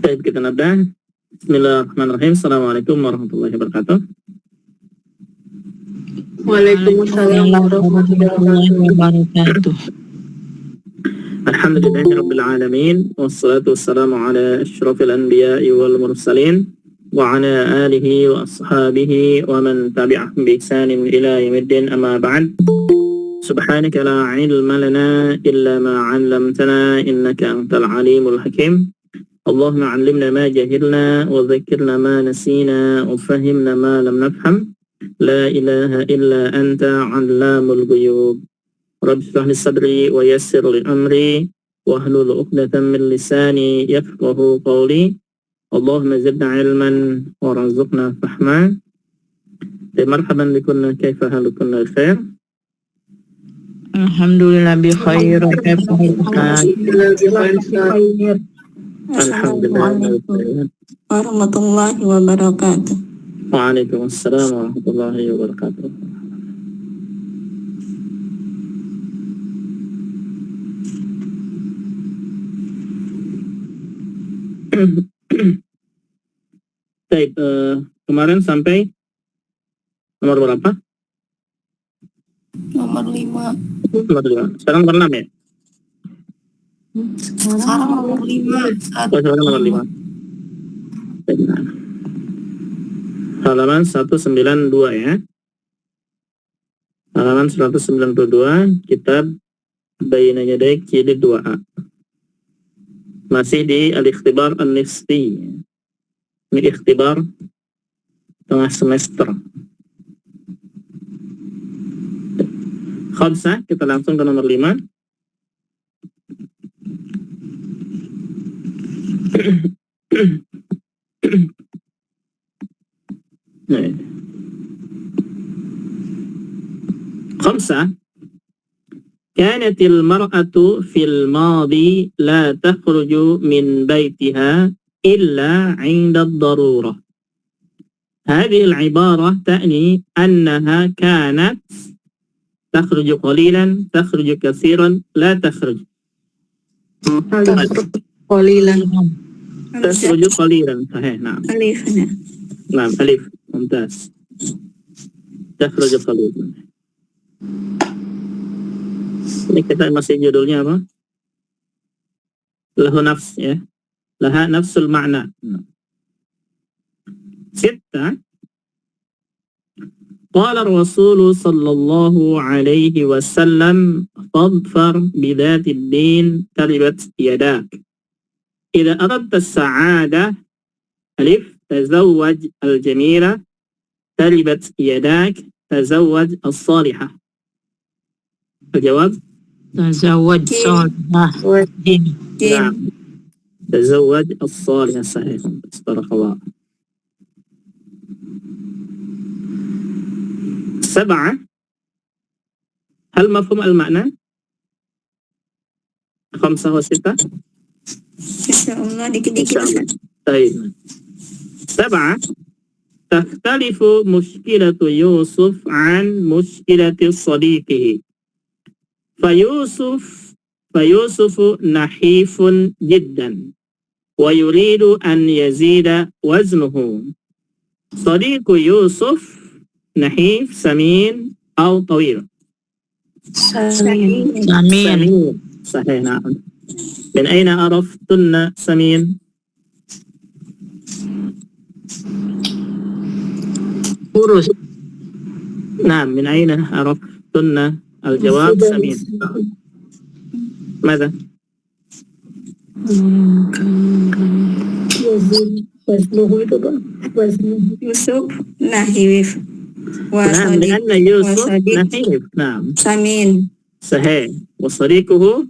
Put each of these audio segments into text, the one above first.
Baik, kita nabda. Bismillahirrahmanirrahim. Assalamualaikum warahmatullahi wabarakatuh. Waalaikumsalam warahmatullahi wabarakatuh. Alhamdulillahirabbil alamin wassalatu wassalamu ala asyrafil anbiya'i wal mursalin wa ala alihi wa ashabihi wa man tabi'ahum bi ihsanin ila yaumiddin, amma ba'd. Subhanaka la ilma lana illa ma 'allamtana innaka antal alimul hakim. Allahumma 'allimna ma jahilna wa dhakkirna ma nasina wa fahhimna ma lam nafham. La ilaha illa anta 'allamul ghuyub. Rabbi shrah li sadri wa yassir li amri wahlul 'uqdatam min lisani yafqahu qawli. Allahumma zidna ilman warzuqna fahma. Marhaban bikunna, kaifa halukunna khair? Alhamdulillah bi khair. Alhamdulillah. Warahmatullahi wabarakatuh. Waalaikumsalam warahmatullahi wabarakatuh. Baik, kemarin sampai nomor berapa? Nomor 5. Nomor 5. Sekarang nomor 6 ya? Sekarang nomor 5. Sekarang nomor 5. Baik, nah. Halaman 192 ya. Halaman 192, kitab Baina Yaday jilid 2A. Masih di al-ikhtibar an-nisfi. Ini ikhtibar tengah semester. Khamsah, kita langsung ke nomor 5. خمسة كانت المرأة في الماضي لا تخرج من بيتها إلا عند الضرورة. هذه العبارة تعني أنها كانت تخرج قليلا، تخرج كثيرا، لا تخرج. Qalilan. تخرج قليلا، صحيح. نعم Alif. نعم ألف، ممتاز. تخرج قليلا. Ini kita masih judulnya apa? Lahu nafs ya. Laha nafsul ma'na. 6. قال الرسول صلى الله عليه وسلم فاظفر بذات الدين تربت يداك. إذا أردت السعادة ألف تزوج الجميلة، تربت يداك تزوج الصالحة. الجواب Tazawwaj salihah. نعم تزوج الصالحة، صحيح. بارك الله. 7. هل مفهوم المعنى؟ 5 و6 Insyaallah dikit-dikit. طيب. 7. تختلف مشكلة يوسف عن مشكلة صديقه. فيوسف نحيف جدا ويريد أن يزيد وزنه. صديق يوسف نحيف سمين أو طويل؟ Samin. سمين، صحيح. نعم. من أين عرفتن سمين؟ Urus. نعم، من أين عرفتن؟ الجواب سمين. ماذا؟ Yusuf nahif. نعم، لأن يوسف نحيف. نعم Samin. صحيح. وصديقه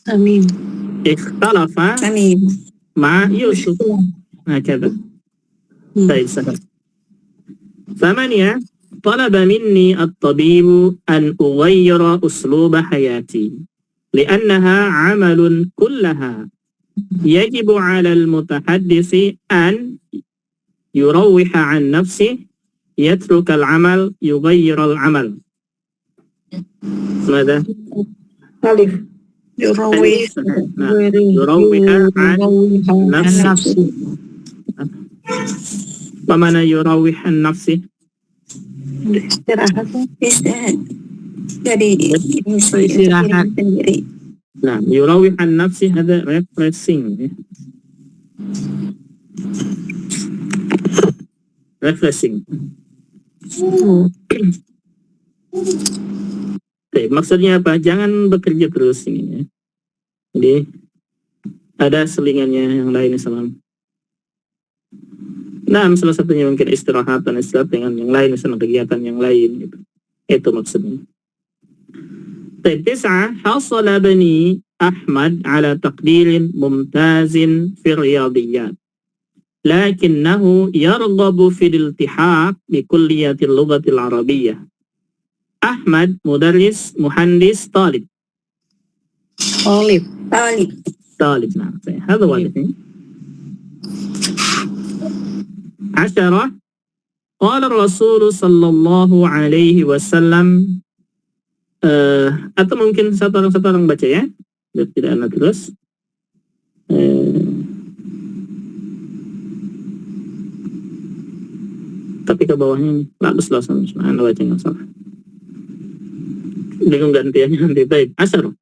Samin. اختلف Samin. مع يوسف، هكذا. طيب، صحيح. 8. طلب مني الطبيب أن أغير أسلوب حياتي لأنها عمل كلها يجب على المتحدث أن يروح عن نفسه، يترك العمل، يغير العمل. ماذا؟ Alif. Yurawih. Nah, yurawih an nafsi. nafsi. Apa mana yurawih an nafsi? Istirahat. Istirahat dari Istirahat. sendiri. Nah, yurawih an nafsi ada refreshing. Ya. Refreshing. Oke, maksudnya apa? Jangan bekerja terus ini ya. Jadi ada selingannya yang lain salam. Nah, salah satunya mungkin istirahat dan istirahat dengan yang lain, misalnya kegiatan yang lain gitu. Itu maksudnya. Tis'ah, hasala bani Ahmad ala taqdirin mumtazin fi riyadiyat. Lakinnahu yarghabu fi iltihaq bi kulliyati al-lughati al-arabiyyah. Ahmad mudarris muhandis talib. Olip. Talib. نعم هذا واضح. 10 قال الرسول صلى الله عليه وسلم atau mungkin satu orang baca ya biar tidak enak terus. Tapi ke bawahnya ini bagus lah sama Anda baca nggak salah. Bingung gantiannya nanti. Baik, 10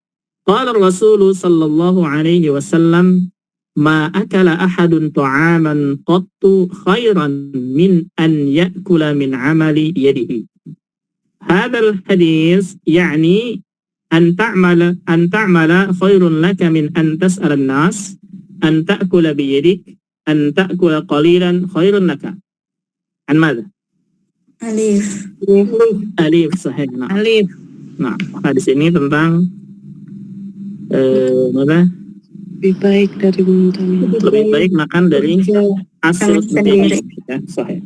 قال الرسول صلى الله عليه وسلم ما أكل أحد طعاما قط خيرا من أن يأكل من عمل يده. هذا الحديث يعني أن تعمل خير لك من أن تسأل الناس. أن تأكل بيدك أن تأكل قليلا خير لك. عن ماذا؟ أليف صحيح. نعم. Alif. Nah, hadis ini tentang apa? Lebih baik dari mentami. Lebih baik makan dari hasil sendiri. Ya, sahih.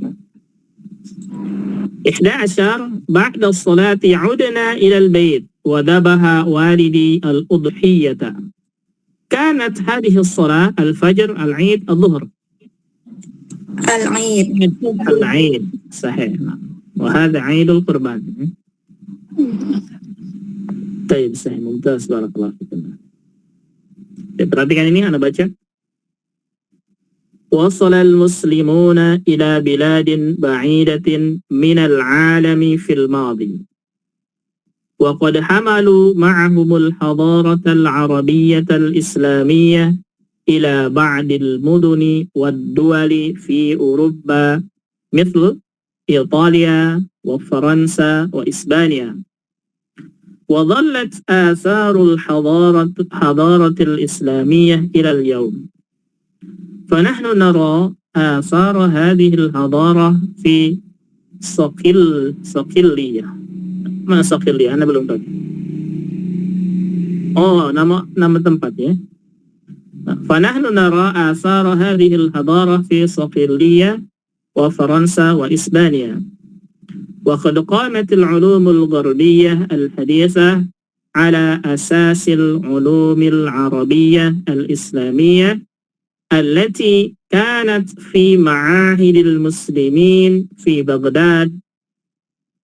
11 بعد الصلاة عدنا إلى البيت وذبح والدي الأضحية. كانت هذه الصلاة الفجر العيد الظهر. العيد صحيح. وهذا عيد القربان. طيب صحيح ممتاز بارك الله فيكم. Perhatikan ini Anda baca. وصل المسلمون إلى بلاد بعيدة من العالم في الماضي وقد حملوا معهم الحضارة العربية الإسلامية إلى بعض المدن والدول في أوروبا مثل إيطاليا وفرنسا وإسبانيا. وظلت آثار الحضارة الإسلامية إلى اليوم. فنحن نرى آثار هذه الحضارة في صقلية. ما صقلية؟ أنا belum tahu. Oh, nama tempat ya. فنحن نرى آثار هذه الحضارة في صقلية وفرنسا وإسبانيا. وقد قامت العلوم الغربية الحديثة على أساس العلوم العربية الإسلامية التي كانت في معاهد المسلمين في بغداد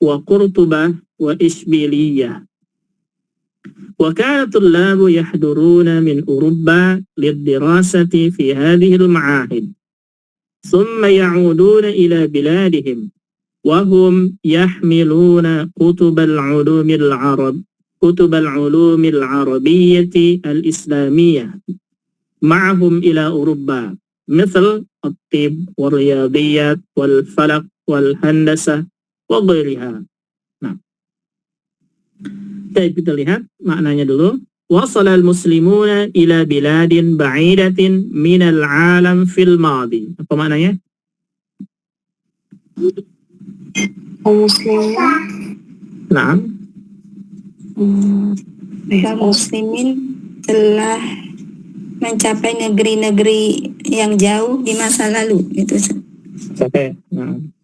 وقرطبة وإشبيلية. وكان الطلاب يحضرون من أوروبا للدراسة في هذه المعاهد ثم يعودون إلى بلادهم وهم يحملون كتب العلوم العربية الإسلامية معهم إلى أوروبا مثل الطب والرياضيات والفلك والهندسة وغيرها. Nah, kita lihat maknanya dulu. وصل المسلمون إلى بلاد بعيدة من العالم في الماضي. Apa maknanya? Muslimin. Nah, Kaum muslimin telah mencapai negeri-negeri yang jauh di masa lalu itu. صحيح. نعم.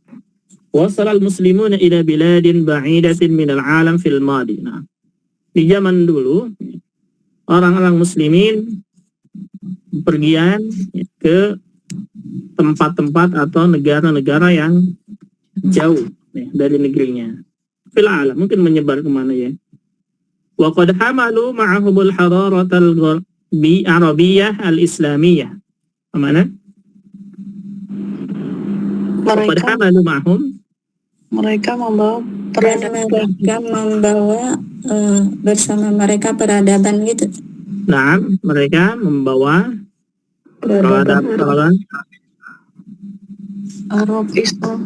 وصل المسلمون إلى بلاد بعيدة من العالم في الماضي. Nah, di zaman dulu orang-orang muslimin pergian ke tempat-tempat atau negara-negara yang jauh dari negerinya. Fil alam, mungkin menyebar kemana ya. Wa qad hamalu ma'ahumul hadaratal arabiyyah al-islamiyah. Mana? Wa qad hamalu ma'ahum, Mereka membawa Dan mereka membawa bersama mereka peradaban gitu. Naam, mereka membawa peradaban Arab Islam.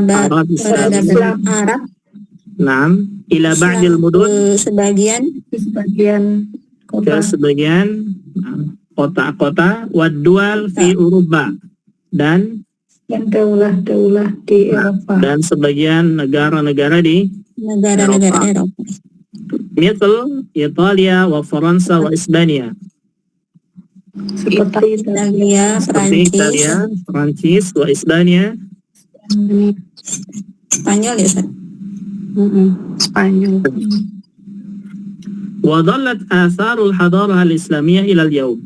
Arab Islam. Peradaban Arab. Naam, ila Islam ba'dil mudun, sebagian ke sebagian kota-kota, wad-dual fi Uruba, dan daulah-daulah di Eropa. dan sebagian negara-negara di negara-negara Eropa. misal Italia wa Fransa wa Isbania, Seperti Italia, seperti Prancis, Italia, Prancis wa Isbania, Spanyol ya Ustaz? Spanyol. wa dhallat atharul hadarah al-islamiyah ila al-yawm.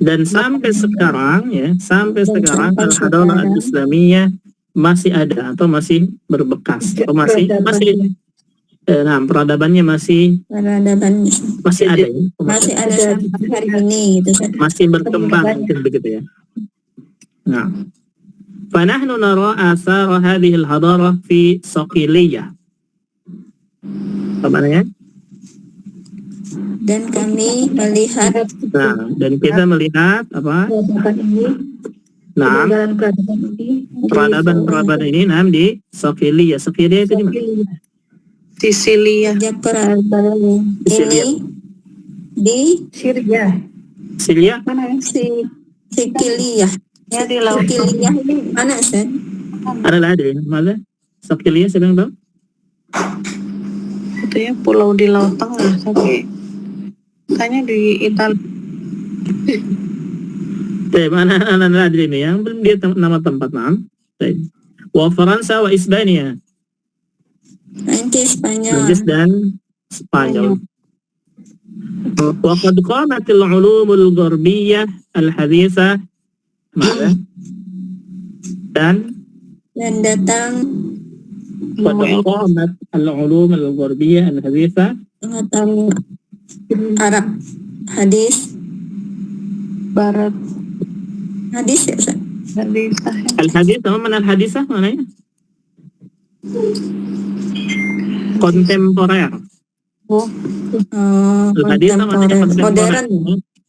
Dan sampai sekarang al-hadarah al-islamiyah masih ada atau masih berbekas atau masih peradabannya masih ada ya, Masih ada sampai hari ini gitu Ustaz. masih berkembang mungkin begitu ya. Nah, fanahnu nara athar hadhihi al-hadarah fi Saqiliyah. Apa namanya? Dan kami melihat Nah, dan kita melihat apa? Nah, peradaban ini di Saqiliyah. Saqiliyah itu di mana? Sisilia. sejak peradaban ini di Silia? Sikiliyah. Ya, di laut. Sikiliyah ini mana Ustaz? Adalah ada ya? Mana? Saqiliyah sedang tahu? Itu ya pulau di Laut Tengah, tapi tanya di Italia. Mana ada ini yang belum dia nama tempat nam. Wa Fransa wa Isbania. Prancis, Prancis Spanyol. dan Spanyol. Wa qad qamatil ulumul gharbiyah al-haditsah. Dan datang qad qamat al-ulum al-gharbiyah al-haditsah pengetahuan Arab, hadis, Barat. hadis ya Ustaz? al-haditsah. Mana al-haditsah mana ya? Kontemporer. Al-haditsah maknanya kontemporer.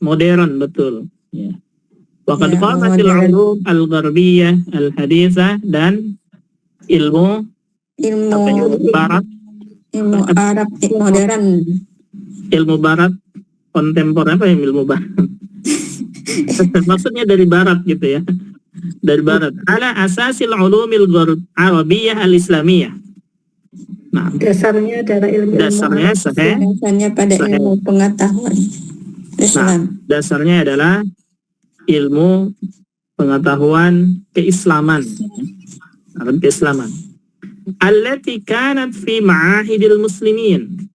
Modern, betul. Ya. Wa qad Ya, qamatil modern. ulum al-gharbiyah al-haditsah dan ilmu barat, ilmu Arab modern. ilmu barat kontemporer. Apa yang ilmu barat? Maksudnya dari barat gitu ya, dari barat. Ala asasil ulumil arabiyyah al-islamiyah. Nah, Dasarnya adalah ilmu. dasarnya Dasarnya pada Sahih. ilmu pengetahuan Islam. dasarnya adalah ilmu pengetahuan keislaman, keislaman. Allati kanat fi ma'ahidil muslimin.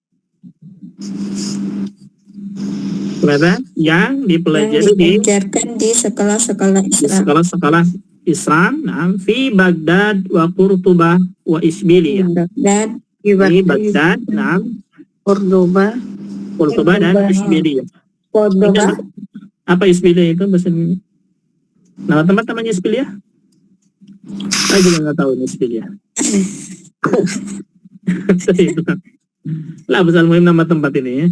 Berapa? Yang dipelajari Diajarkan di sekolah-sekolah di Islam. sekolah-sekolah Islam, fi Baghdad wa Qurtubah wa Isbiliyah. Dan Di Baghdad, Cordoba. Qurtubah dan Isbiliyah. Cordoba. Apa Isbiliyah itu bahasa Indonesia? Nama tempat namanya Isbiliyah? Saya juga nggak tahu ini Isbiliyah. Lah, besar muhim nama tempat ini ya.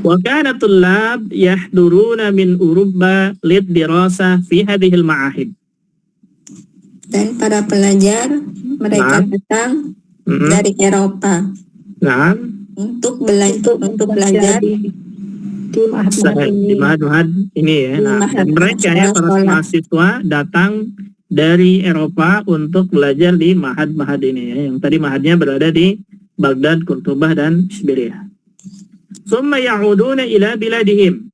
Wa kana tullab yahduruna min Uruba lid dirasa fi hadhihi al-ma'ahid. Dan para pelajar mereka datang dari Eropa Nah, untuk belajar di di mahad ini ya. Nah, dan mereka ya para mahasiswa datang dari Eropa untuk belajar di mahad-mahad ini ya. Yang tadi mahadnya berada di Baghdad, Qurtubah dan Isbiliyah. Summa ya'uduna ila biladihim.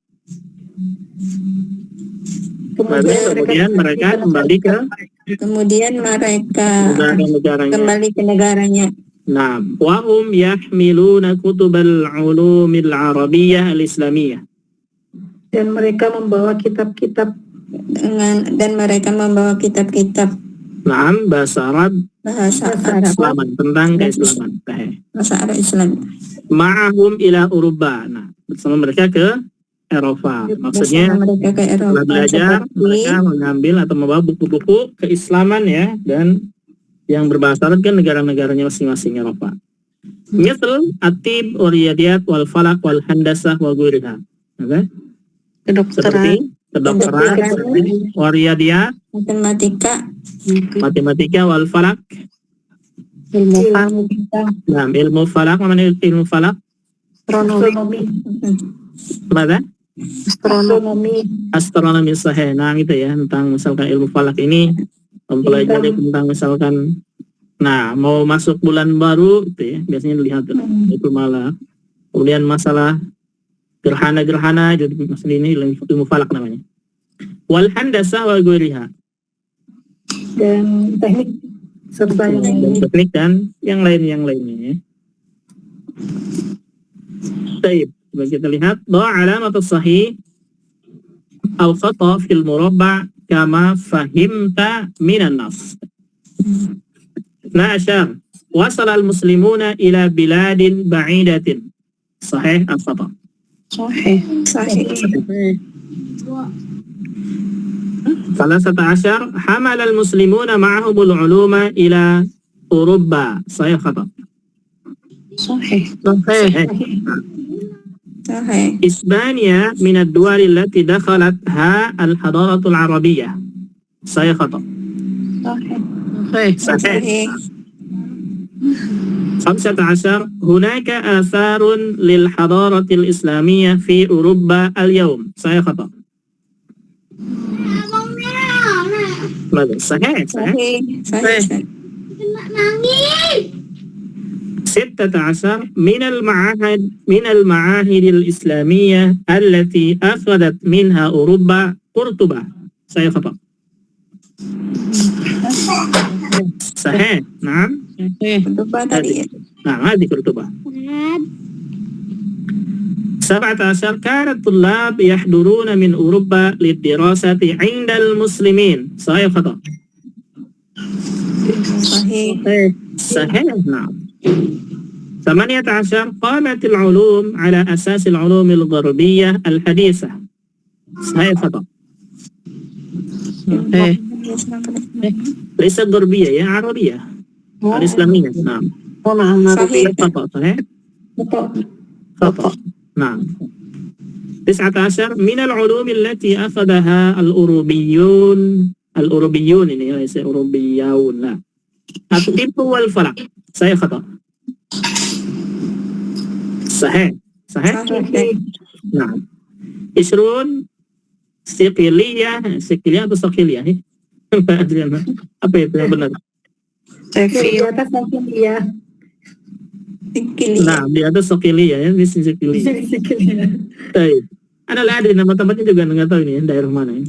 Kemudian mereka kembali ke negara-negaranya. kembali ke negaranya. Nah, wa hum yahmiluna kutubal ulumil arabiyyah al-islamiyah. Dan mereka membawa kitab-kitab dan mereka membawa kitab-kitab Naam, bahasa Arab bahasa Arab, Islaman, tentang keislaman. bahasa Arab Islam. Ma'ahum ila Uruba. Nah, bersama mereka ke Eropa. Maksudnya Bersama mereka ke Eropa, setelah belajar, seperti mereka mengambil atau membawa buku-buku keislaman ya, dan yang berbahasa Arab kan negara-negaranya masing-masing Eropa. Misal atib wal riyadiyat wal falak wal handasah wa ghairiha. Oke? Kedokteran. Seperti kedokteran, wal riyadiyat, matematika wal falak. Ilmu falak. Nah, ilmu falak, mana ilmu falak? Astronomi. Apa? Astronomi. Astronomi sahih. Nah, itu ya, tentang misalkan ilmu falak ini mempelajari tentang misalkan, nah mau masuk bulan baru itu ya, biasanya dilihat itu malah. Kemudian masalah gerhana-gerhana, jadi masalah ini ilmu falak namanya. Wal handasah wa ghairiha. Dan teknik serta yang lain. Teknik dan yang lainnya ya. Baik, coba kita lihat bahwa alamat sahih atau khata fil murabba kama fahimta minan nas. Na'ashar, wasala al-muslimuna ila biladin ba'idatin. Sahih atau khata? Sahih. ثلاثة عشر حمل المسلمون معهم العلوم إلى أوروبا. صحيح خطأ؟ Sahih. Sahih. إسبانيا من الدول التي دخلتها الحضارة العربية. صحيح خطأ؟ Sahih. صحيح. 15 هناك آثار للحضارة الإسلامية في أوروبا اليوم. صحيح خطأ؟ صحيح. Sahih. 16 من المعاهد الإسلامية التي أخذت منها أوروبا قرطبة. صحيح خطأ؟ صحيح. نعم. Kedua tadi ya. نعم، هذه قرطبة. 17 كان الطلاب يحضرون من أوروبا للدراسة عند المسلمين. صحيح خطأ؟ Sahih. صحيح. نعم. 18 قامت العلوم على أساس العلوم الغربية الحديثة. صحيح خطأ؟ ليس غربية، يا عربية الإسلامية. نعم. Sahih. خطأ. صحيح؟ خطأ. نعم. 19 من العلوم التي أخذها الأوروبيون ini ليس أوروبيون، لا. الطب والفلك. صحيح خطأ؟ صحيح. نعم. 20 Sikiliyah atau Sikiliyah? Apa itu yang benar? Nah, di atas Sikiliyah ya, di sini Sikiliyah. Baik. Ada lagi nama tempatnya juga nggak tahu ini daerah mana.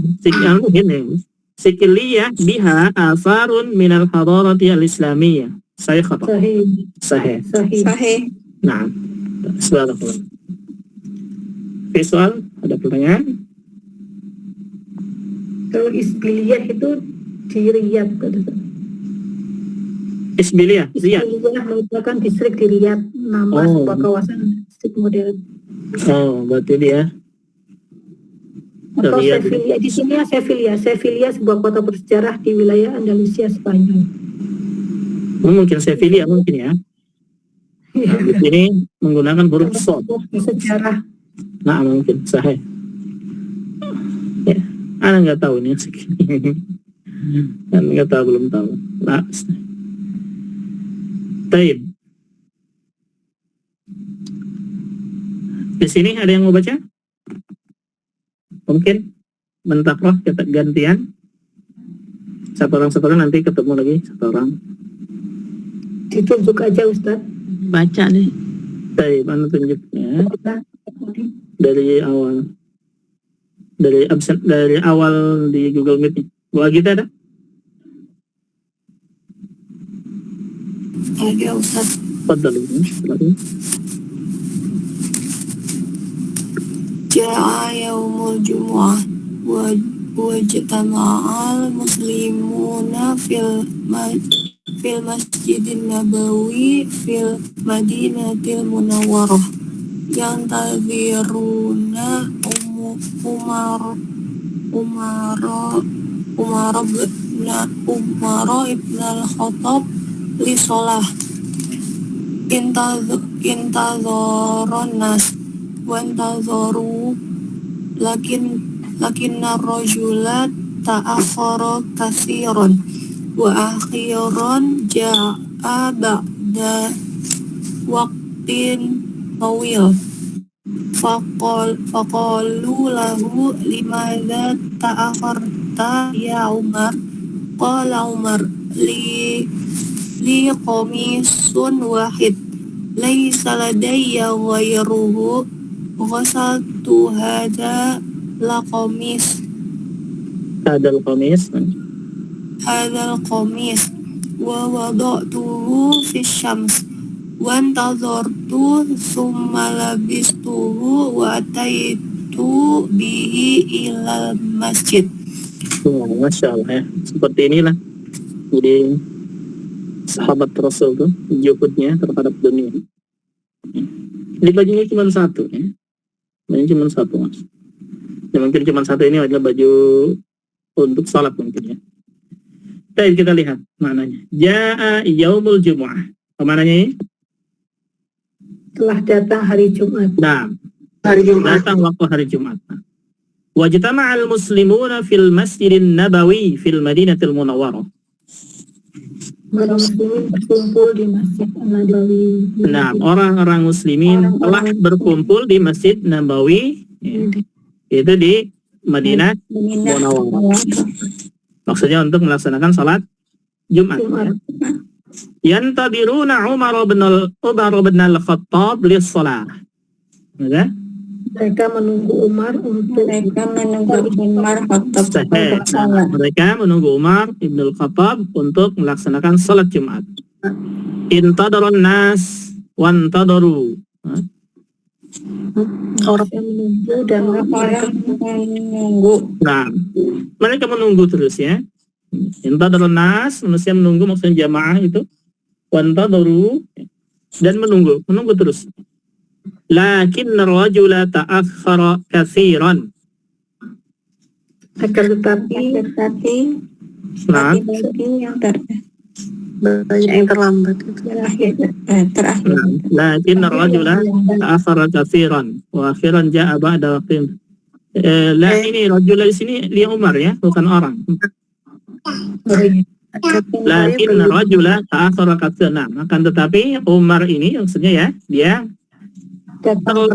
Sikiliyah biha asarun minal hadarati al-islamiyah. Saya khata. Sahih. Nah, subhanallah. Visual, ada pertanyaan? Kalau Isbiliyah itu di Riyadh. Isbiliyah, Isbiliyah merupakan distrik di Riyadh, nama sebuah kawasan distrik modern. Oh, berarti dia. Atau Sevilla, di sini ya Sevilla sebuah kota bersejarah di wilayah Andalusia Spanyol. Mungkin Sevilla mungkin ya. Di sini menggunakan huruf sod. Sejarah. Nah, mungkin sahih. Ya, Ana nggak tahu nih kan nggak tahu, belum tahu. Nah, Taib. Di sini ada yang mau baca? Mungkin mentakrah kita gantian. Satu orang nanti ketemu lagi satu orang. Ditunjuk aja Ustaz. Baca nih. Taib, mana tunjuknya? Dari awal. Dari awal di Google Meet. Bu Agita ada? Ada Ustaz. Fadhal ini. Ja'a yaumul jumu'ah wajtama'al muslimuna fil masjidin nabawi fil madinatil munawwarah yantaziruna Umar ibn al-Khattab li sholah intazoron nas wantazoru lakinna rajula ta'akhara katsiran wa akhiran ja'a ba'da waqtin tawil faqalu lahu limadza ta'akharta ya Umar qala Umar li qamisun wahid laisa ladayya ghayruhu ghasaltu hadal qamis wa wada'tuhu fi syams wa antazartu summa labistuhu wa ataitu bihi ilal masjid. Masya Allah ya, seperti inilah jadi sahabat Rasul tuh juhudnya terhadap dunia. Ini bajunya cuma satu ya, bajunya cuma satu mas. Ya, mungkin cuma satu ini adalah baju untuk salat mungkin ya. Baik, kita lihat maknanya. Ja'a yaumul jumu'ah. Apa maknanya ini? Telah datang hari Jumat. Nah, datang waktu hari Jumat. Wajtama'al muslimuna fil masjidin nabawi fil madinatil munawwarah. Muslimin berkumpul di Masjid Nabawi. Nah, orang-orang muslimin telah berkumpul di Masjid Nabawi ya, itu di Madinah Munawwarah. Maksudnya untuk melaksanakan salat Jumat. Ya. Yantabiruna Umar bin al-Khattab lis-shalah. Ya? Mereka menunggu Umar ibn al-Khattab untuk melaksanakan salat Jumat. Intadaron nas wantadaru. Orang yang menunggu dan orang menunggu. Nah, mereka menunggu terus ya. Intadaron nas, manusia menunggu, maksudnya jamaah itu. Wantadaru, dan menunggu terus. Lakin rajula ta'akhkhara katsiran. Akan tetapi nah, banyak yang terlambat itu. terakhir. Lakin rajula ta'akhkhara katsiran wa akhiran ja'a ba'da waqtin. Ini rajula di sini dia Umar ya, bukan orang. Lakin rajula ta'akhkhara katsiran. Nah, akan tetapi Umar ini maksudnya ya, dia datang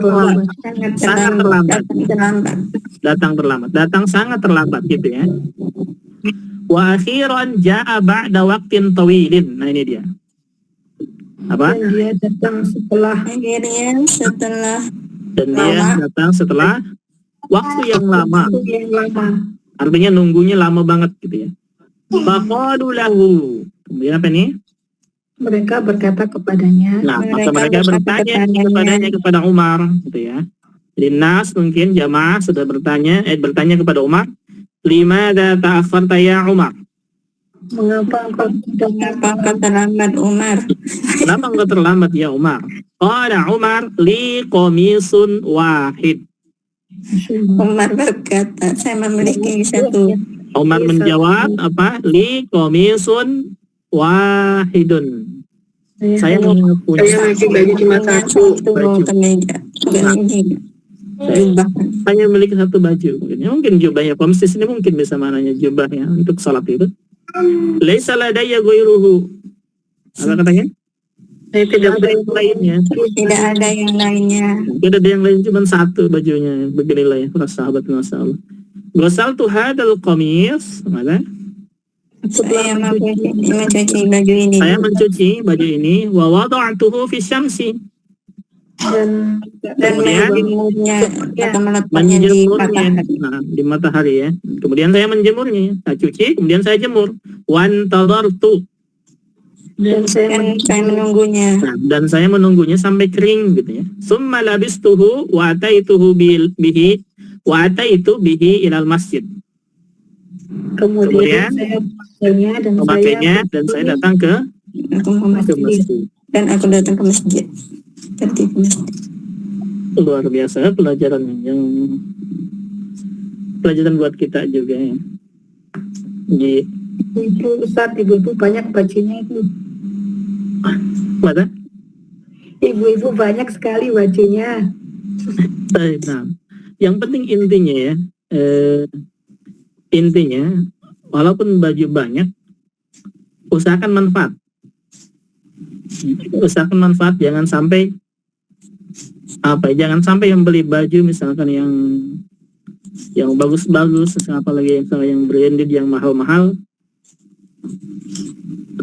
sangat terlambat gitu ya. Wa akhiran ja'a ba'da waqtin tawilin. Nah ini dia. Apa? Dan dia datang setelah waktu yang lama. Artinya nunggunya lama banget gitu ya. Faqalu lahu. Kemudian apa nih? Mereka berkata kepadanya. Nah, maka mereka bertanya kepada Umar, gitu ya. Jadi nas mungkin jamaah sudah bertanya kepada Umar, limadza ta'akhkharta ya Umar? Mengapa engkau terlambat Umar? Kenapa engkau terlambat ya Umar? Qala Umar li qamisun wahid. Umar berkata, saya memiliki satu. Umar menjawab apa? Li qamisun wahidun. Saya memiliki baju cuma satu baju. Saya memiliki satu baju. Mungkin jubahnya komis di sini mungkin bisa mananya jubahnya untuk salat itu. Laisa ladayya ghairuhu. Apa katanya? Tidak ada yang lainnya. Tidak ada yang lainnya. Tidak ada yang lain, cuma satu bajunya. Beginilah ya para sahabat masalah. Ghasaltu hadal qamis, mana? Saya mencuci baju ini. Saya mencuci baju ini. Wa wada'tuhu fi syamsi. dan menjemurnya atau meletaknya di matahari ya. Kemudian saya menjemurnya. Saya cuci, kemudian saya jemur. Wan tadartu. dan saya menunggunya. Nah, dan saya menunggunya sampai kering gitu ya. Summa labistuhu wa ataituhu bihi ilal masjid. Kemudian saya memakainya dan saya datang ke Aku mau masjid. masjid. Dan aku datang ke masjid. Pergi ke masjid. Luar biasa pelajaran buat kita juga ya. Itu Ustaz, ibu-ibu banyak bajunya itu. Mana? Ibu-ibu banyak sekali bajunya. Nah, yang penting intinya ya, intinya walaupun baju banyak, usahakan manfaat. Usahakan manfaat, jangan sampai jangan sampai yang beli baju misalkan yang bagus-bagus, apalagi yang branded, yang mahal-mahal,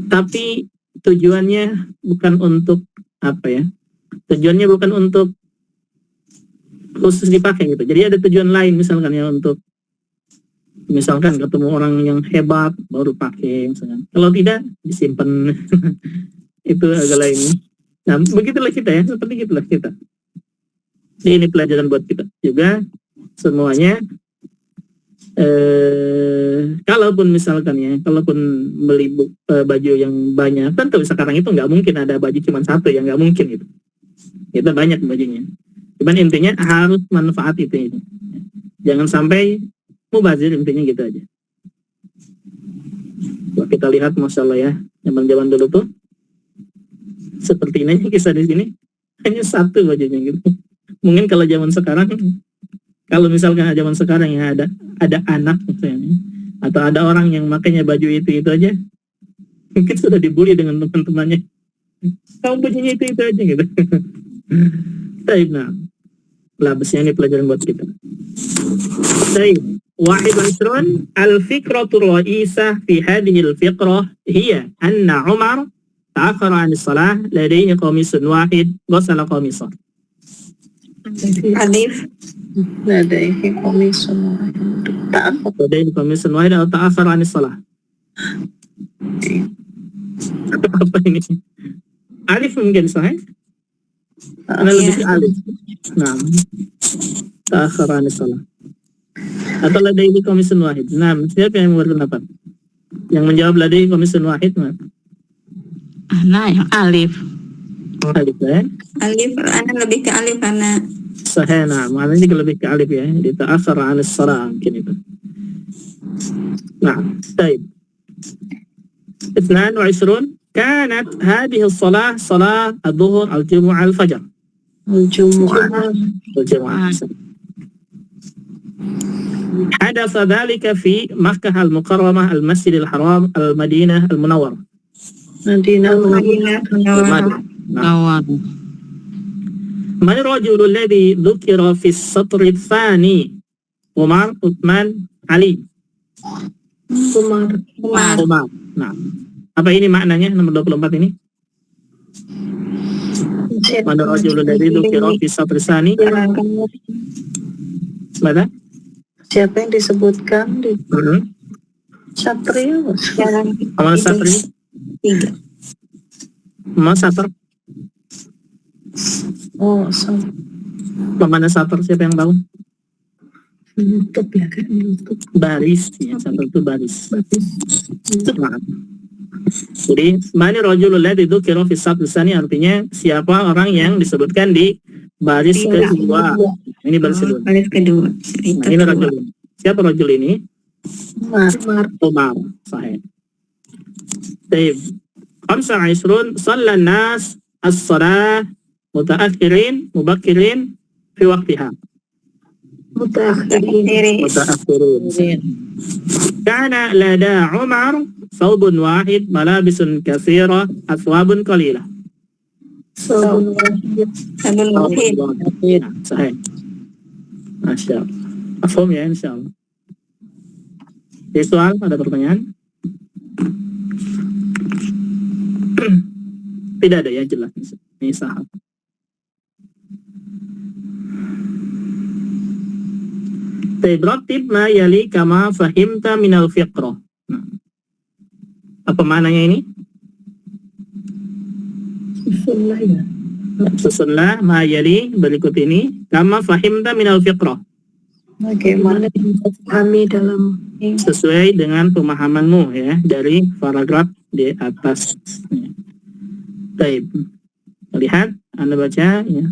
tapi tujuannya bukan untuk tujuannya bukan untuk khusus dipakai gitu. Jadi ada tujuan lain misalkan ya, untuk misalkan ketemu orang yang hebat baru pakai misalkan. Kalau tidak disimpan. Itu agak lain. Nah, begitulah kita ya, seperti itulah kita. Ini pelajaran buat kita juga semuanya. Kalaupun misalkan ya, kalaupun beli baju yang banyak, tentu sekarang itu nggak mungkin ada baju cuma satu, yang nggak mungkin itu. Itu banyak bajunya. Cuman intinya harus manfaat itu. Jangan sampai mubazir, intinya gitu aja. Kalau kita lihat, masya Allah ya, zaman dulu tuh seperti ini kisah di sini hanya satu bajunya gitu. Mungkin kalau zaman sekarang, kalau misalkan zaman sekarang ya ada anak misalnya, atau ada orang yang makanya baju itu aja, mungkin sudah dibully dengan teman-temannya. Kamu bajunya itu aja gitu. Baik, nah, labasnya ini pelajaran buat kita. Baik. واحد وعشرون الفكرة الرئيسة في هذه الفقرة هي أن عمر تأخر عن الصلاة لديه قميص واحد غسل قميصه. Alif. لديه قميص واحد لديه قميص واحد أو تأخر عن الصلاة. Apa ini? Alif mungkin sahih? Ana lebih ke alif. Nah, تأخر عن الصلاة. Atau ladaihi qamisun wahid. Nah, siapa yang berpendapat? Yang menjawab ladaihi qamisun wahid, Nah, yang alif. Alif ya? Alif, ana lebih ke alif karena Sahih, nah, maknanya juga lebih ke alif ya. Di ta'akhir 'anis shalah mungkin itu. Nah, baik. 22 كانت هذه الصلاة صلاة الظهر الجمعة الفجر. الجمعة. حدث ذلك في مكة المكرمة المسجد الحرام المدينة المنورة. مدينة Awal. من الرجل الذي ذكر في السطر الثاني؟ عمر، عثمان، علي. Umar. Nah, apa ini maknanya nomor 24 ini? Man الرجل الذي ذكر في السطر الثاني؟ Mana? Siapa yang disebutkan di Satria? Amal Satri? 3. Amal Satr? Oh, Pemana Satr, siapa yang tahu? Menutup ya kan, menutup. Baris, ya, Satr itu baris. Nah. Jadi, mani rajulul ladzi dzukira fi as-saf tsani, artinya siapa orang yang disebutkan di baris kedua. Ini baris kedua. Baris kedua. Nah, ini rajul. Siapa rajul ini? Umar. Sahih. Baik. 25 shalla an-nas as-shalah mutaakhirin mubakkirin fi waqtiha. Mutaakhirin. Kana lada Umar thawbun wahid malabisun katsira athwabun qalilah. Sabun wahid. Sabun wahid. Sahih. Masya Allah. Afham ya, insyaAllah. Jadi soal, ada pertanyaan? Tidak ada ya, jelas. Ini sahab. Ratib ma yali kama fahimta minal fiqrah. Nah, apa maknanya ini? Susunlah ya. Susunlah ma yali berikut ini kama fahimta minal fiqrah. Bagaimana? Bagaimana yang bisa dipahami dalam sesuai dengan pemahamanmu ya dari paragraf di atas. Baik. Lihat, Anda baca ya.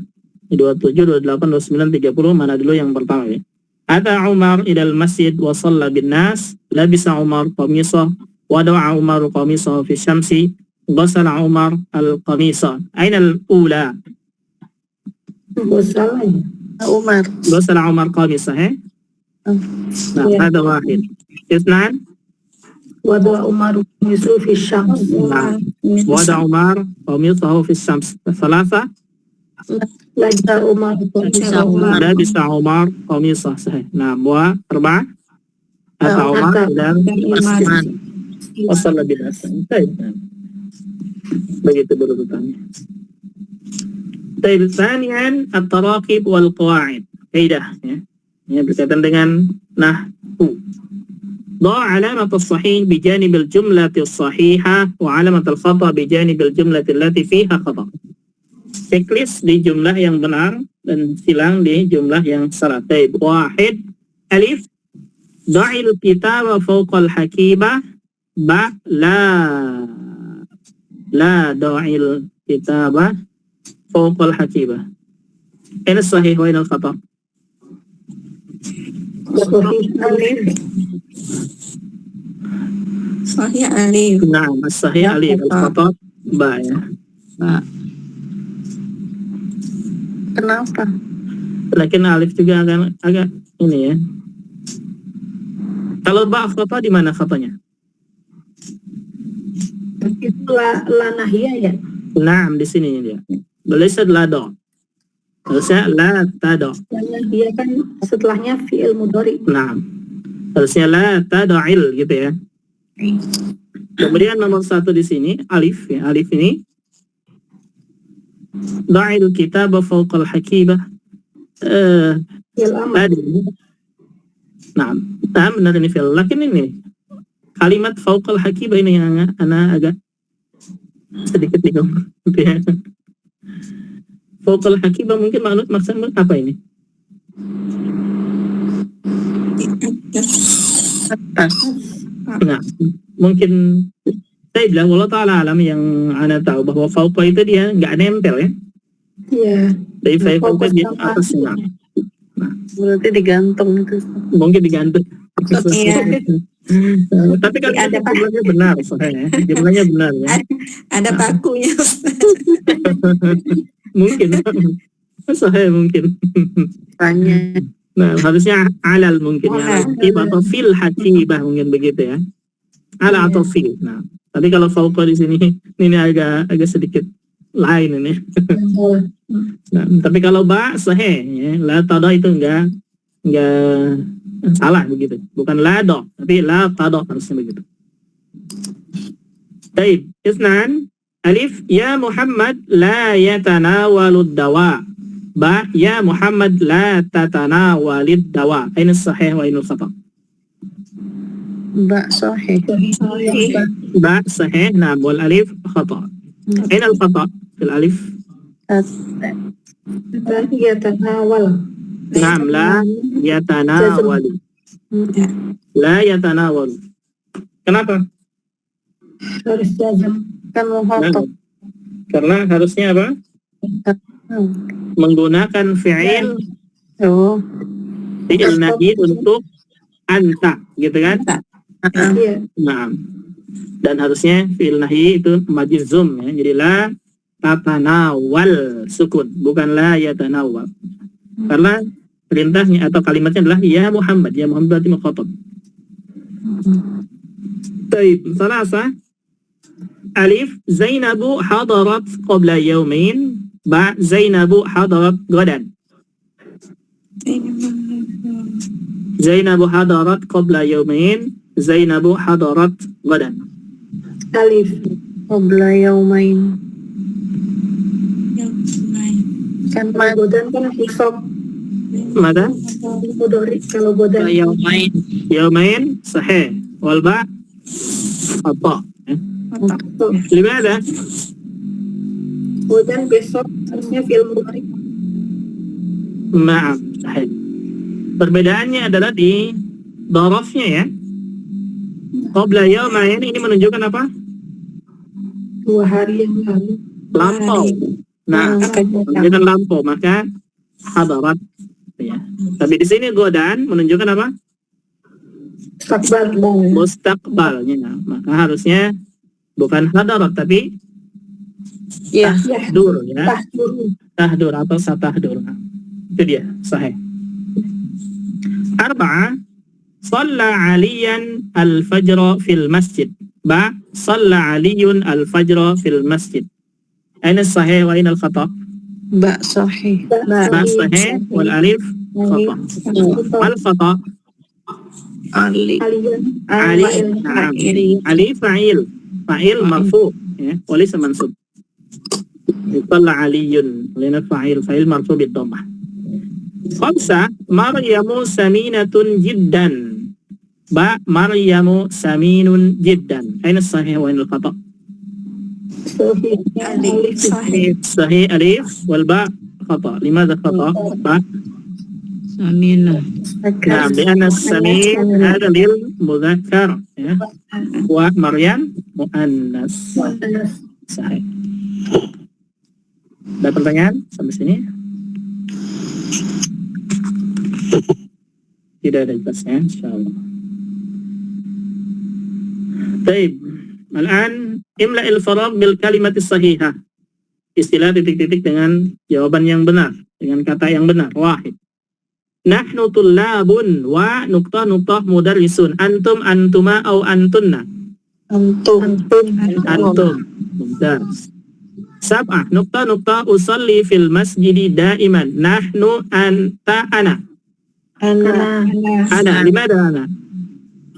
27, 28, 29, 30 mana dulu yang pertama ya. Ata Umar ilal masjid wa shalla bin nas, labisa Umar qamisah wa da'a Umar qamisah fi syamsi, ghasala Umar al-qamisah. Aina al-ula? salah ya. Umar. Ghasala Umar qamisah ya. Nah, Ya. ada wahid. Isnan, Wada Umar Yusuf fi syams. nah, wada Umar qamisahu fi syams. Thalatha, Lajah Umar labisa Umar qamisah sahih. Nah, wa arba'a ata Umar ilal Umar. wasalla bin nas. Baik. Begitu berurutannya. Baik, tsaniyan at-taraqib wal qawaid. Kaidah ya. Ini berkaitan dengan nahwu. Dha' alamat as-sahih bi janib al-jumlah as-sahihah wa alamat al-khata' bi janib al-jumlah allati fiha khata'. Checklist di jumlah yang benar dan silang di jumlah yang salah. Baik, wahid alif da'il kitaba fawqa al-hakibah ba la da'il kitaba fawqa al-hakibah. Ini sahih wa ini al-khata'. Sahih alif. Nah, sahih alif al-khata' ba ya. Nah, Kenapa? lakin alif juga agak ini ya. Kalau ba khata' di mana khatanya? Itu la nahiyah ya. Nah, di sini dia. Balasad la do. Harusnya la tado. La nahiyah kan setelahnya fi'il mudhari. Nah, harusnya la tado'il gitu ya. Kemudian nomor satu di sini alif ya. Alif ini da'il kitaba fawqa al-hakibah. Fi'il amr. Tadi. Nah, benar ini fi'il. Lakin ini kalimat fawqa al-hakibah ini yang ana agak sedikit bingung gitu ya. Fawqa al-hakibah mungkin maksudnya apa ini? Atas. Nah, mungkin saya bilang Allah Ta'ala alam yang ana tahu bahwa fauqa itu dia nggak nempel ya. Iya. Dari saya fauqa Fokus di sama atasnya. Berarti digantung itu. Mungkin digantung. Iya. Tapi kalau Ada jumlahnya benar, soalnya jumlahnya benar ya. Ada pakunya. Mungkin. Saya mungkin. Tanya. Nah, harusnya alal mungkin ya. Hakibah atau fil hakibah mungkin begitu ya. Ala atau fil. Nah, tapi kalau fauqa di sini ini agak sedikit lain ini. Nah, tapi kalau ba sahih ya, la tada itu enggak salah begitu. Bukan la do, tapi la tada harusnya begitu. Baik, isnan alif ya Muhammad la yatanawalud dawa. Ba ya Muhammad la tatanawalid dawa. Aina sahih wa aina khata? Ba sahih. Ba sahih, nah wal alif khata. Aina al-khata fil alif? La yatanawal. Naam, la yatanawal. La yatanawal. Kenapa? Harus jazam. Kan Nah, muhatab. karena harusnya apa? Menggunakan fi'il Oh. fi'il nahi untuk anta, gitu kan? Iya. Nah, dan harusnya fi'il nahi itu majzum ya. Jadi la tatanawal sukun, bukan la yatanawal. Karena perintahnya atau kalimatnya adalah ya Muhammad. Ya Muhammad berarti mukhatab. Baik, salasa. Alif Zainabu hadarat qabla yawmin. Ba Zainabu hadarat gadan. Zainabu hadarat qabla yawmin. Zainabu hadarat gadan. Alif. Qabla yaumain. Kan ma Godan kan besok. Mada? Mudhari kalau godan. Yawmain sahih. Wal ba khata. Limada? Godan besok harusnya fi'il mudhari. Ma'am sahih. Perbedaannya adalah di dorofnya ya. Qabla yawmain ini menunjukkan apa? 2 hari yang lalu. Lampau. Nah, menunjukkan lampau, maka hadarat ya. Tapi di sini godan menunjukkan apa? Sakbar. Mustaqbalnya. Nah, maka harusnya bukan hadarat tapi Ya. tahdur ya. Tahdur. Tahdur atau satahdur. Nah, itu dia, sahih. Arba'ah, Shalla aliyan al-fajr fil masjid. Ba, Shalla aliyun al-fajr fil masjid. Aina sahih wa aina al-khata? Ba sahih. Ba sahih wal alif khata. Mal khata? Ali. Kalian. Ali. Na'am. Ali fa'il. Fa'il marfu ya, walaysa mansub. Shalla aliyun lana fa'il marfu bid dhammah. Khamsa, Maryamu saminatun jiddan. Ba, Maryamu saminun jiddan. Aina sahih wa aina al-khata? Sahih. Sahih alif wal ba khata. Limadha khata? Ba. Aminah. Nah, lianna samin hada lil mudzakkar ya. Wa Maryam muannas. Sahih. Ada pertanyaan sampai sini? Tidak ada jelasnya, insyaallah. Baik. Al-an imla al-farag bil kalimati sahihah. Istilah titik-titik dengan jawaban yang benar, dengan kata yang benar. Wahid. Nahnu tullabun wa nuqtah mudarrisun. Antum antuma au antunna. Antum. Antum. Mumtaz. Sab'ah nuqtah usalli fil masjidi daiman. Nahnu anta ana. Ana. Limada ana?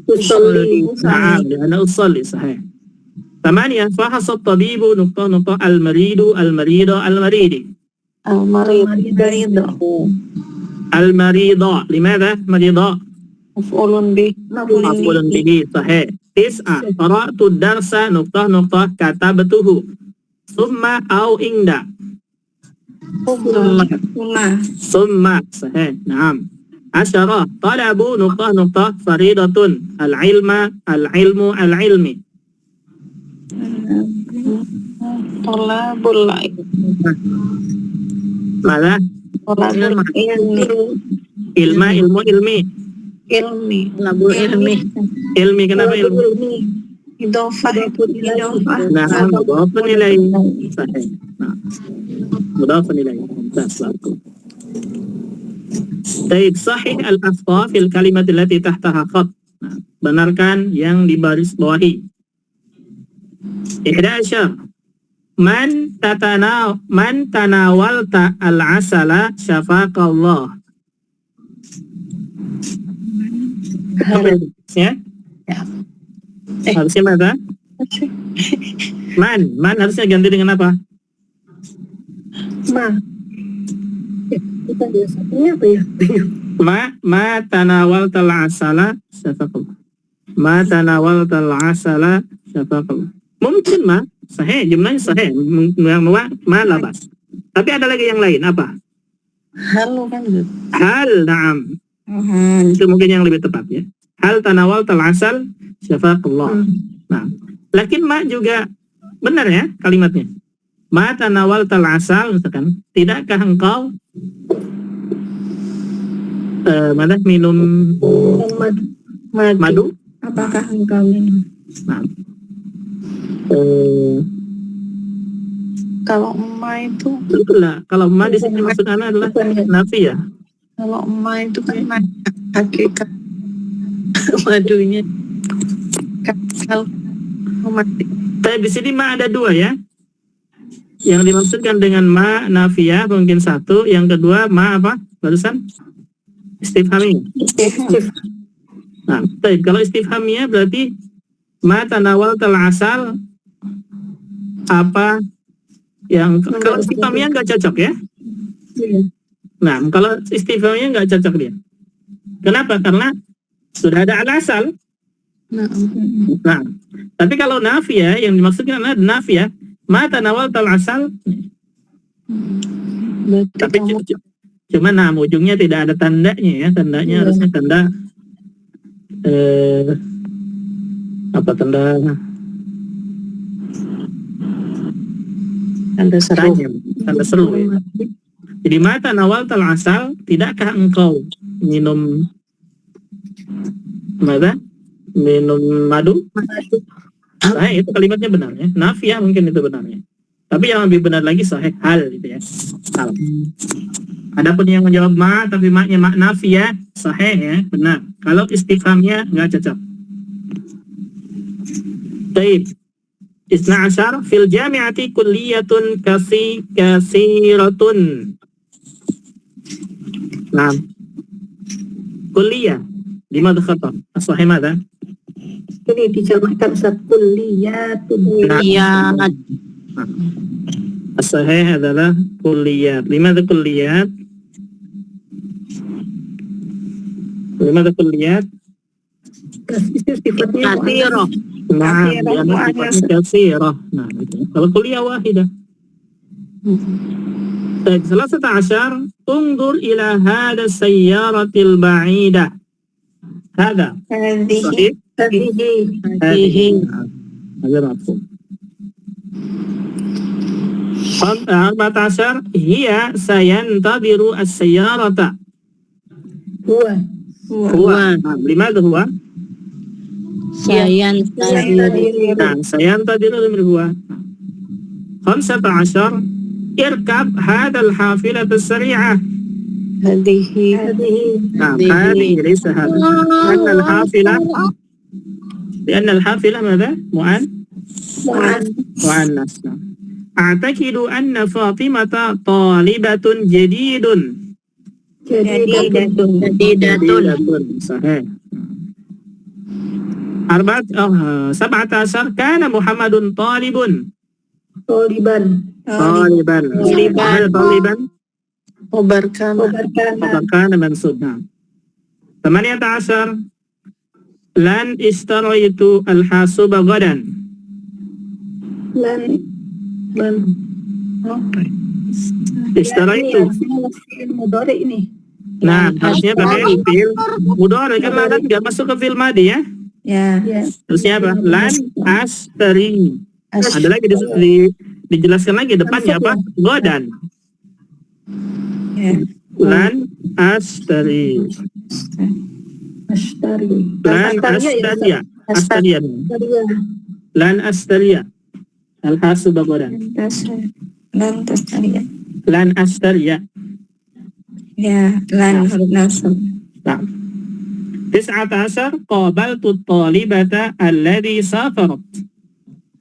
Usolli. Na'am, ana usalli sahih. 8 fahasa at-tabibu nuqtah al-maridu al-marida al-maridi. Al-marid. Al-marida. Limada marida? Maf'ulun bih. Maf'ulun bihi sahih. 9 qara'tu ad-darsa nuqtah katabtuhu. Summa au inda. Summa sahih. Naam. 10 talabu nuqtah faridatun al-ilmu al-ilmi. Tolabul Malah ilmu ilmi. Labul ilmi. Ilmi kenapa ilmu? Idofah. Nah, mudhafun ilaih. Sahih. Nah, mudhafun ilaih. Mumtaz. Baik, sahih al-akhta fil kalimat allati tahtaha khat. Nah, benarkan yang di baris bawahi. 11 Man tanawalta al-asala syafaqallah. Ya? Harusnya apa? Man harusnya ganti dengan apa? Kita biasanya apa ya? Ma tanawalta al-asala syafaqallah. Ma tanawalta al-asala syafaqallah. Mungkin sahih, jumlahnya sahih, ma labas. Tapi ada lagi yang lain, apa? Hal kan gitu. Hal, na'am. Itu mungkin yang lebih tepat ya. Hal tanawal tal-asal syafaqallah. Nah, lakin ma juga benar ya kalimatnya. Ma tanawal tal-asal, misalkan, tidakkah engkau minum madu? Apakah engkau minum? Nah, Kalau emak itu, kalau ma di sini maksudnya adalah nafi ya. kalau emak itu kan hakikat madunya kalau mati. Tapi di sini ma ada 2 ya. Yang dimaksudkan dengan ma nafiyah mungkin 1, yang kedua ma apa? Barusan istifhamiyah. Nah, kalau istifhamiyah berarti ma tanawal tal-asal apa yang kalau istifhamiyah nggak cocok ya. Nah, kalau istifhamiyah nggak cocok dia. Kenapa? Karena sudah ada al-asal. Nah, tapi kalau nafiyah yang dimaksudkan adalah nafiyah ma tanawal tal-asal. Cuma ujungnya tidak ada tandanya ya. Tandanya harusnya tanda apa tanda seru. Tanda seru ya. Jadi mata nawal tal asal, tidakkah engkau minum madu? Sahih, itu kalimatnya benar ya. Nafiyah mungkin itu benarnya. Tapi yang lebih benar lagi sahih hal gitu ya. Hal. Adapun yang menjawab tapi maknya nafiyah sahih ya, benar. Kalau istifhamnya nggak cocok. Baik. 12 fil jami'ati kulliyatun kasiratun. Nah, kulliyah limadha khata? As-sahih madha? Ini dijamakkan kulliyatun. Iya. As-sahih adalah kulliyat. Limadha kulliyat? Limadha kulliyat? Itu sifatnya Katsirah. Nah, sifatnya katsirah. Nah, itu. Kalau kulliyah wahidah. طيب 13 انظر إلى هذا السيارة البعيدة. هذا صحيح؟ هذه هذا مفهوم. 14 هي سينتظر السيارة. هو لماذا هو؟ سينتظر هو. 15 اركب هذا الحافلة السريعة. هذه هذه ليس هذا. لأن الحافلة ماذا؟ مؤنث. أعتقد أن فاطمة طالبة جديدة. صحيح. 17 كان محمد طالبا. خبر كان منصوب. 18 لن اشتريت الحاسوب غدا. اشتريت. Mudhari ini. Nah, harusnya pakai fi'il mudhari kan lan nggak masuk ke fi'il madhi ya. Terusnya apa? Lan ashtari. Ada lagi dijelaskan lagi depannya apa? Godan. Lan ashtari. Lan astaria. Lan astaria. Al-hasub godan. Lan astaria. Ya, lan nasab. 19 قابلت الطالبة الذي سافرت.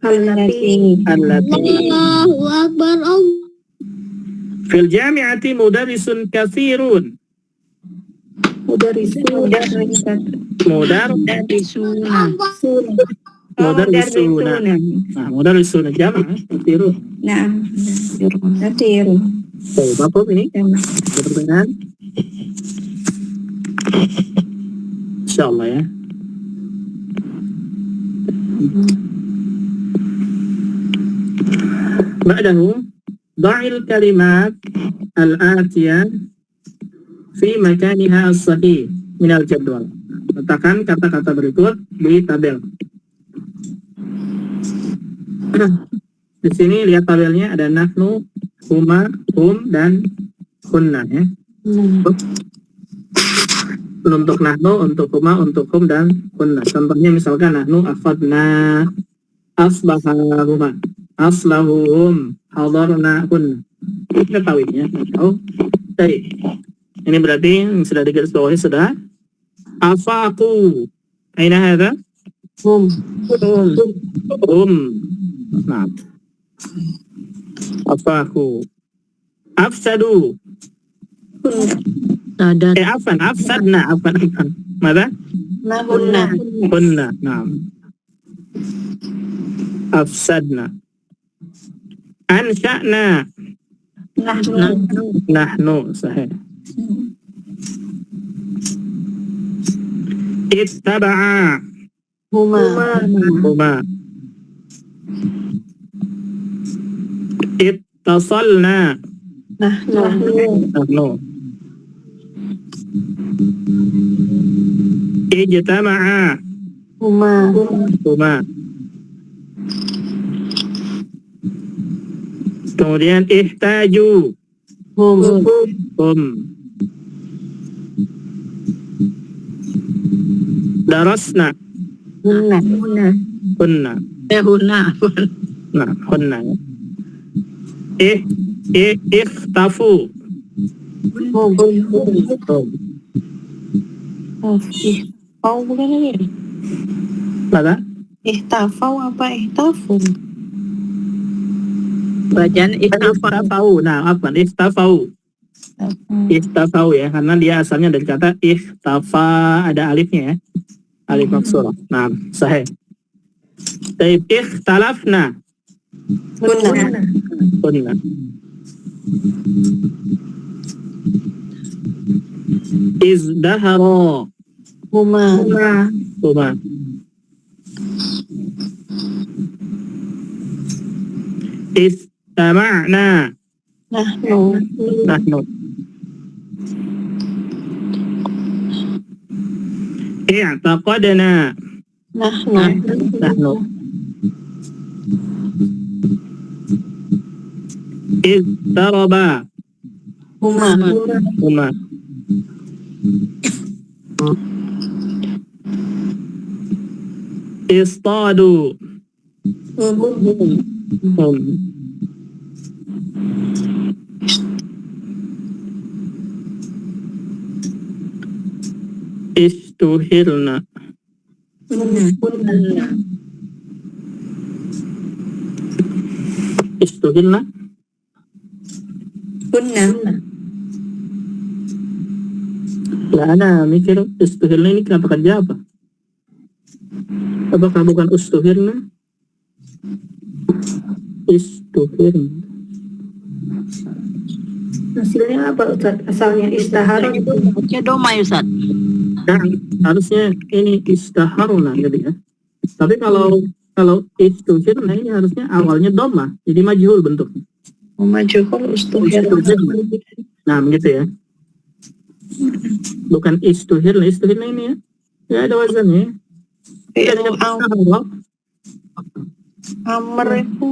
Allati. Allahu Akbar. في الجامعة مدرس كثيرون. مدرسون جمع كثيرون. Naam. Kathirun. طيب apa ini? Pertanyaan? Insyaallah ya. بعده ضع الكلمات الآتية في مكانها الصحيح من الجدول. Letakkan kata-kata berikut di tabel. Di sini lihat tabelnya ada nahnu, huma, hum, dan hunna ya. Untuk nahnu, untuk huma, untuk hum, dan hunna. Contohnya misalkan nahnu akhadna, asbahahuma, aslahuhum, hadarna hunna. Kita tahu ini ya. Baik. Ini berarti yang sudah digarisbawahi sudah. Afaku. Aina hadha? Hum. Nah. Afaku. Afsadu. Afsadna. Mada? Hunna. Nah. Afsadna. Ansha'na. Nahnu. Sahih. Ittaba'a. Huma. Ittasalna. Nahnu. Ijtama'a. Huma. Huma. Kemudian ihtaju. Hum. Hum. Darasna. Hunna. Hunna. Huna. Nah, hunna. Ikhtafu. Hum. Hum. Ihtafau bukan ini? Maka Ihtafau apa ihtafu? Bacaan Ikhtafau. Nah, apa? Ikhtafau. Ikhtafau ya, karena dia asalnya dari kata ikhtafa, ada alifnya ya. Alif maksurah. Nah, sahih. Taib ikhtalafna. Hunna. Izdahara. Huma. Huma. Istama'na. Nahnu. Nahnu. I'taqadna. Nahnu. Nahnu. Izdaraba. Huma. Huma. Istadu. Hum. Istuhirna. Istuhirna. Lah, ana mikir istuhirna ini kenapa kerja apa? Apakah bukan ustuhirna? Istuhirna. Hasilnya apa Ustaz? Asalnya istahara itu. Ya doma ya Ustaz. Nah, harusnya ini istaharna gitu ya. Tapi kalau istuhirna ini harusnya awalnya doma, jadi majhul bentuknya. Majhul ustuhirna. Nah, begitu ya. Bukan istuhirna ini ya. Ya ada wazannya. Fi'il Istaharna. amr itu.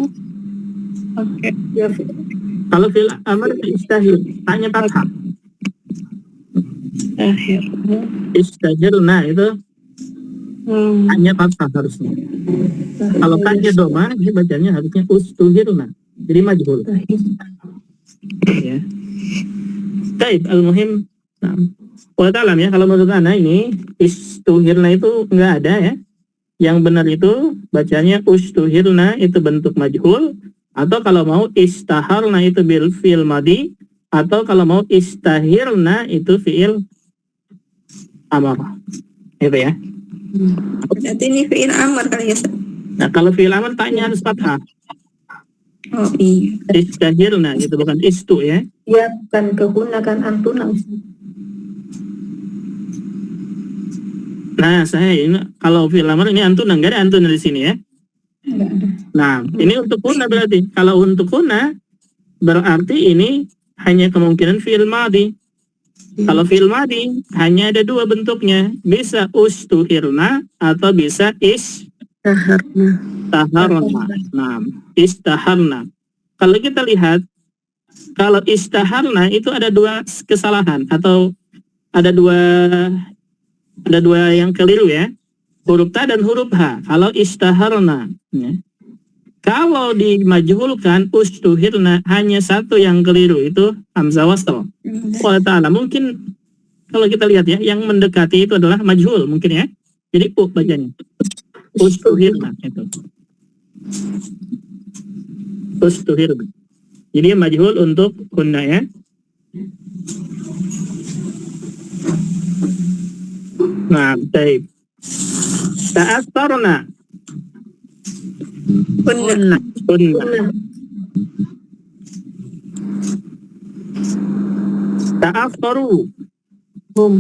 Oke. Ya, Kalau fil amr istahir, tanya fathah. Akhir. Istahirna itu hanya fathah harusnya. Kalau tanya doma, dia bacanya harusnya ustuhirna. Jadi majhul. Ya. Baik, al-muhim. Nah, alam ya, kalau menurut ana ini istuhirna itu enggak ada ya. Yang benar itu bacanya ustuhirna itu bentuk majhul, atau kalau mau istaharna itu bil fi'il madi, atau kalau mau istahirna itu fi'il amar. Itu ya. Berarti ini fi'il amar kali ya Ustaz? Nah, kalau fi'il amar tanya harus fathah. Oh iya. Istahirna gitu, bukan istu ya. ya bukan kegunakan antuna Ustaz. Nah, saya ini kalau fi'il amar ini antuna, enggak ada antuna di sini ya. Enggak ada. Nah, ini untuk huna berarti. Kalau untuk huna berarti ini hanya kemungkinan fi'il madi. Kalau fi'il madi hanya ada dua bentuknya, bisa ustuhirna atau bisa Istaharna. istaharna. Nah, istaharna. Kalau kita lihat, kalau istaharna itu ada dua kesalahan atau ada dua yang keliru ya. Huruf ta dan huruf ha. Kalau istaharna, ya. Kalau dimajhulkan ustuhirna, hanya satu yang keliru, itu hamzah wasl. Allah Ta'ala mungkin kalau kita lihat ya, yang mendekati itu adalah majhul mungkin ya. Jadi bacanya ustuhirna itu. Ustuhirna. Jadi majhul untuk hunna ya. Nah, baik. Ta'astarna. Hunna. Ta'assaru. Hum.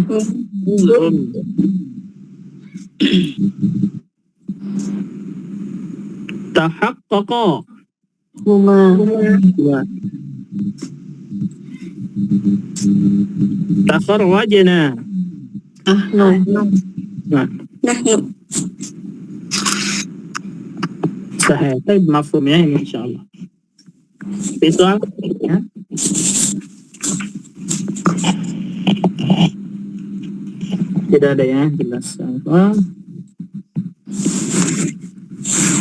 Tahaqqaqa. Huma. Dua. Takharwajna. Ahnu. Nah, Nahnu. sahih. Tapi mafhumnya ini insyaallah. Visual ya. Tidak ada ya, jelas.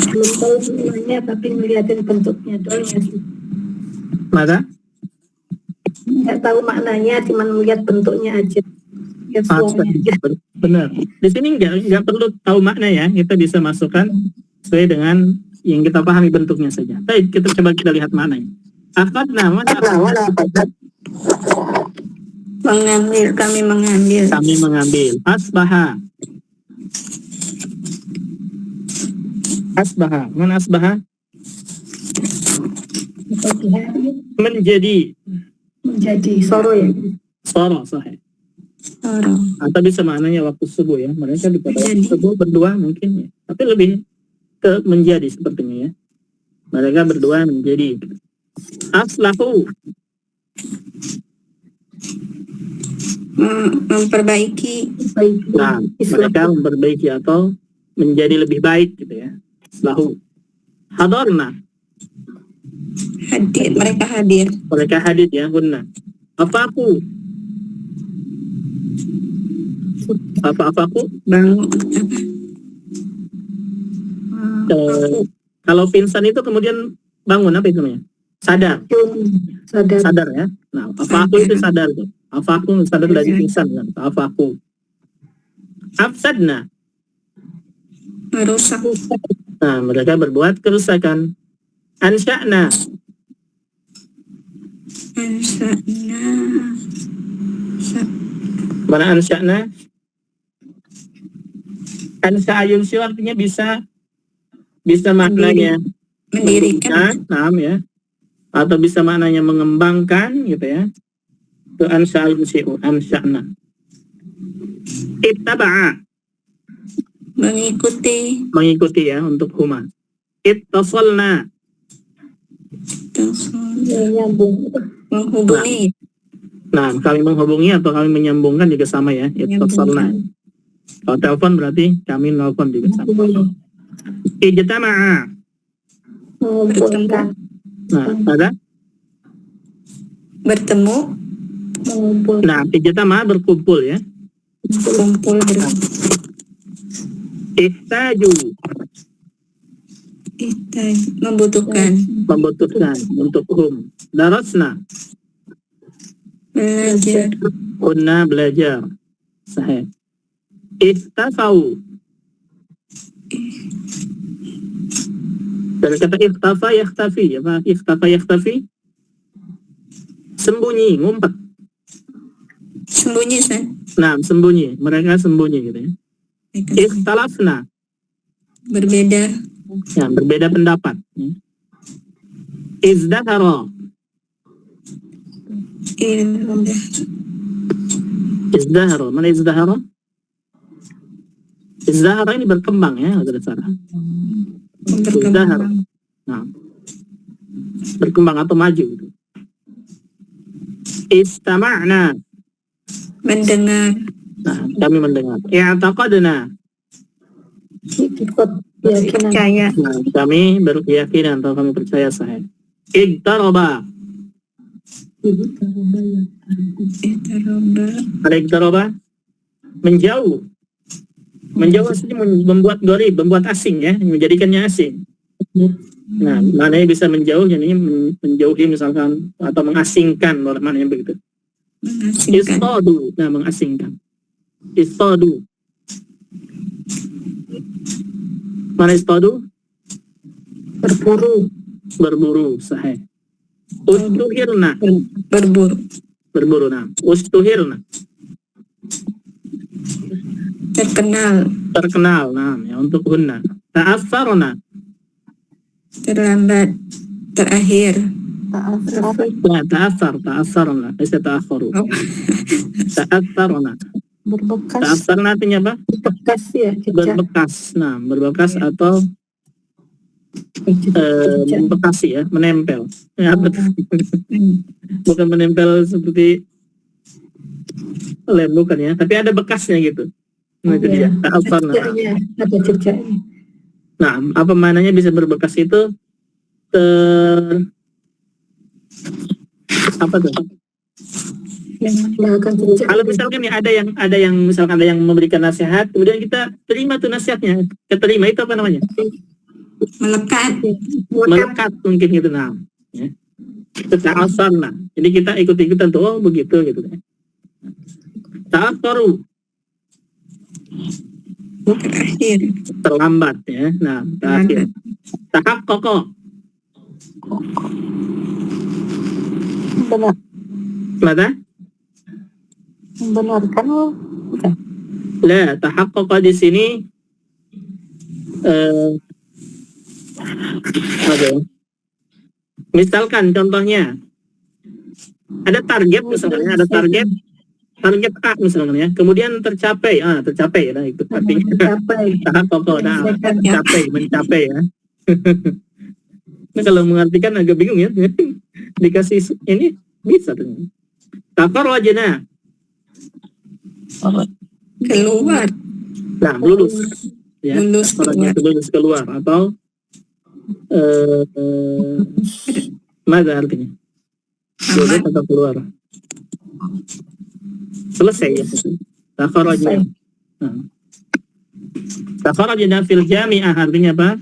Belum tahu semuanya tapi ngeliatin bentuknya doang ya sih. Maka Nggak tahu maknanya, cuman melihat bentuknya aja. Lihat suaranya aja. benar. Di sini nggak perlu tahu makna ya, kita bisa masukkan sesuai dengan yang kita pahami bentuknya saja. Baik, kita lihat maknanya. Akhadna, mana Mengambil, kami mengambil. kami mengambil. Asbaha. Asbaha, mana asbaha? Pagi hari Menjadi soro ya. soro, sahih. Orang. Atau bisa maknanya waktu subuh ya. Mereka di pada waktu Menjadi. subuh berdua mungkin ya. Tapi lebih ke menjadi sepertinya ya. Mereka berdua menjadi. Aslahu. Memperbaiki. Baik. Nah, mereka memperbaiki atau menjadi lebih baik gitu ya. Aslahu. Hadarna. Hadir. Mereka hadir. Mereka hadir ya. Hunna. Afaku. Apa-apaku. Bangun. Kalau pingsan itu kemudian bangun, apa itu namanya? Sadar. Sadar. Sadar ya. Nah, apa aku itu sadar tuh. Apa aku sadar dari pingsan kan? Apa aku? Afsadna. Merusak. Nah, mereka berbuat kerusakan. Ansya'na. Ansa'na. Mana ansya'na? Ansa'ayun syu artinya bisa maknanya Mendirikan. nah ya. Atau bisa maknanya mengembangkan gitu ya. Itu ansya'ayun syu, ansya'na. Ittaba'a. Mengikuti ya untuk huma. Ittasalna. Nyambung. Menghubungi. Nah, kami menghubungi atau kami menyambungkan juga sama ya. Ittasalna. Kalau telepon berarti kami nelfon juga sama. Ijtama'a. Mengumpulkan. Nah, ada? Bertemu. Mengumpul. Nah, ijtama'a berkumpul ya. Kumpul. Ihtaju. Kita membutuhkan. Untuk hum. Darasna. Belajar. Kunna belajar. Sahih. Ihtafau. Dari kata ikhtafa yakhtafi, apa? Ikhtafa yakhtafi. Sembunyi, ngumpet. Sembunyi, San. Nah, sembunyi. Mereka sembunyi gitu ya. Ikhtalafna. Berbeda. Ya, berbeda pendapat. Ya. Izdahara. Izdahara. Mana izdahara? Izdahara ini berkembang ya, ada cara. Izdahara. Nah, berkembang atau maju gitu. Istama'na. Mendengar. Nah, kami mendengar. I'taqadna. Ikut keyakinan. Percaya. Nah, kami berkeyakinan atau kami percaya sahih. Iqtaraba. Iqtaraba. Menjauh. Menjauh aslinya membuat gharib, membuat asing ya, menjadikannya asing. Nah, maknanya bisa menjauh, jadi menjauhi misalkan atau mengasingkan, maknanya begitu. Mengasingkan. Istadu, nah mengasingkan. Istadu. Mana istadu? Berburu, sahih. Ustuhirna. Berburu, nah. Ustuhirna. Terkenal, nah, ya, untuk hunna. Ta'assarna. Terlambat. Terakhir. Nah, ta'assarna. Bisa ta'akharu. Oh. Ta'assarna. Berbekas. Ta'assarna artinya apa? Bekas ya. Berbekas. Nah, berbekas atau membekasi ya, menempel. Ya, betul. Bukan menempel seperti Lem bukan ya, tapi ada bekasnya gitu. Nah, itu dia. Ta'asarna. Cecernya, ada cecernya. Nah, apa maknanya bisa berbekas itu? Apa tuh? Meninggalkan cecer. Kalau misalkan ya ada yang misalkan ada yang memberikan nasihat, kemudian kita terima tuh nasihatnya. Kita terima itu apa namanya? Melekat. Melekat mungkin gitu, nah. Ya. Ta'asarna. Jadi kita ikut-ikutan tuh, oh begitu gitu. Ta'asaru. Terakhir. Terlambat ya. Nah, terakhir. Tahaqqaqa. Benar. Mata? Membenarkan bukan? La, tahaqqaqa di sini apa ya? Misalkan contohnya ada target misalnya, ada target A misalnya, kemudian tercapai, tercapai ya, itu artinya Mencapai. tahaqqaqa, mencapai ya. Nah, kalau mengartikan agak bingung ya. Dikasih ini bisa tuh. Takharrajna. Keluar. Nah, lulus. Ya, Lulus lulus keluar atau mana artinya? Lulus atau keluar. Selesai ya. Takharrajna. Takharrajna fil jami'ah artinya apa?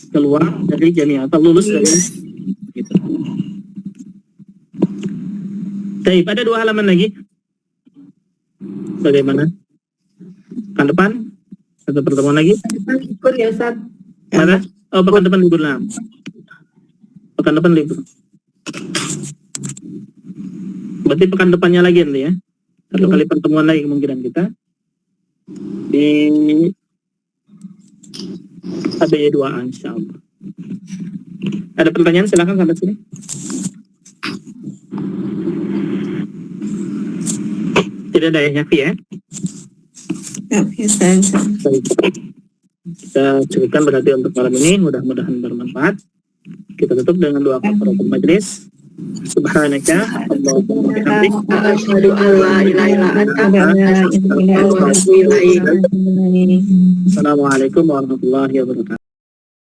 Keluar dari jami'ah atau lulus dari gitu. Baik, ada 2 halaman lagi. Bagaimana? Pekan depan? Atau pertemuan lagi? Ikut ya, Ustaz. Mana? Oh, pekan depan libur lah. Pekan depan libur. Berarti pekan depannya lagi nanti ya. 1 kali pertemuan lagi kemungkinan kita. Di ABY 2A insyaallah. Ada pertanyaan silakan sampai sini. Tidak ada yang nyafi ya. Ya, biasa. Baik. Kita cukupkan berarti untuk malam ini, mudah-mudahan bermanfaat. Kita tutup dengan doa kafaratul majlis. Subhanaka Allahumma wa bihamdika Asyhadu an la ilaha illa anta Assalamualaikum warahmatullahi wabarakatuh.